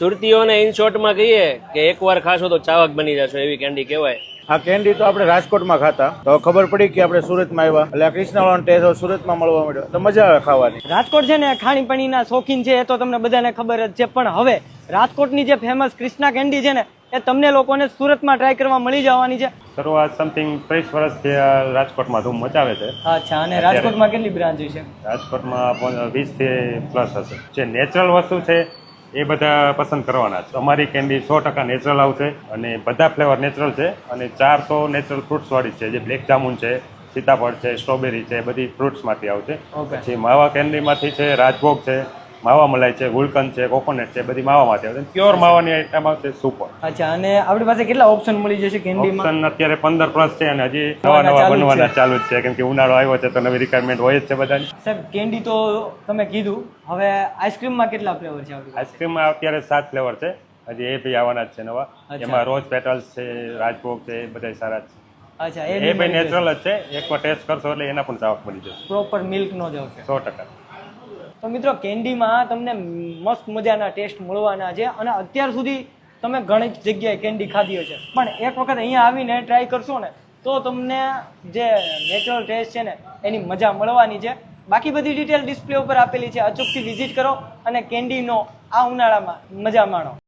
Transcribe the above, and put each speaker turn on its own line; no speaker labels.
સુરતીઓને in શોર્ટમાં કહીએ કે એકવાર ખાશો તો ચાવક બની જશો એવી કેન્ડી કહેવાય.
આ કેન્ડી તો આપણે રાજકોટમાં ખાતા, તો ખબર પડી કે આપણે સુરતમાં આવ્યા એટલે આ કૃષ્ણવાળાનો ટેસ્ટ સુરતમાં મળવા મળ્યો તો મજા આવે ખાવાની.
રાજકોટ છે ને ખાણીપીણીના શોખીન છે, એ તો તમને બધાને ખબર જ છે, પણ હવે રાજકોટની જે ફેમસ કૃષ્ણા કેન્ડી છે ને એ તમને લોકોને સુરતમાં ટ્રાય કરવા મળી જવાની છે.
શરૂઆત સમથિંગ 30 વર્ષથી રાજકોટમાં ધૂમ મચાવે છે.
અચ્છા, અને રાજકોટમાં કેટલી બ્રાન્ચ છે?
રાજકોટમાં 20 થી પ્લસ હશે. જે નેચરલ વસ્તુ છે એ બધા પસંદ કરવાના છે. અમારી કેન્ડી 100% નેચરલ આવશે અને બધા ફ્લેવર નેચરલ છે અને 4 તો નેચરલ ફ્રૂટ્સ વાળી છે. જે બ્લેક જામુન છે, સીતાફળ છે, સ્ટ્રોબેરી છે, બધી ફ્રૂટ્સ માંથી આવશે. પછી માવા કેન્ડીમાંથી છે, રાજભોગ છે, માવા મલાઈ છે, ગુલકંદ છે, કોકોનટ છે, બધી માવામાંથી આવશે. પ્યોર માવાની આઈટમ આવશે. સુપર.
અચ્છા, અને આપણી પાસે કેટલા ઓપ્શન મળી જશે કેન્ડીમાં?
ઓપ્શન અત્યારે 15 પ્લસ છે અને હજી નવા બનવાના ચાલુ જ છે, કેમ કે ઉનાળો આવ્યો છે તો નવી રિક્વાયરમેન્ટ હોય જ છે બધાની.
સાહેબ, કેન્ડી તો તમે કીધું, હવે આઈસ્ક્રીમમાં કેટલા ફ્લેવર છે આપણી પાસે?
આઈસ્ક્રીમમાં અત્યારે 7 ફ્લેવર છે, હજી એ બી આવવાના જ છે નવા. એમાં રોઝ પેટલ્સ છે, રાજભોગ છે, એ બધા સારા છે.
અચ્છા,
એ બી નેચરલ જ છે. એકવાર ટેસ્ટ કરશો એટલે એના પણ ચાવક બની જશે.
પ્રોપર મિલ્ક નો જ આવશે
100%.
તો મિત્રો, કેન્ડીમાં તમને મસ્ત મજાના ટેસ્ટ મળવાના છે અને અત્યાર સુધી તમે ઘણી જગ્યાએ કેન્ડી ખાધી હશે, પણ એક વખત અહીંયા આવીને ટ્રાય કરશો ને તો તમને જે નેચરલ ટેસ્ટ છે ને એની મજા મળવાની છે. બાકી બધી ડિટેલ ડિસ્પ્લે ઉપર આપેલી છે, અચૂકથી વિઝિટ કરો અને કેન્ડીનો આ ઉનાળામાં મજા માણો.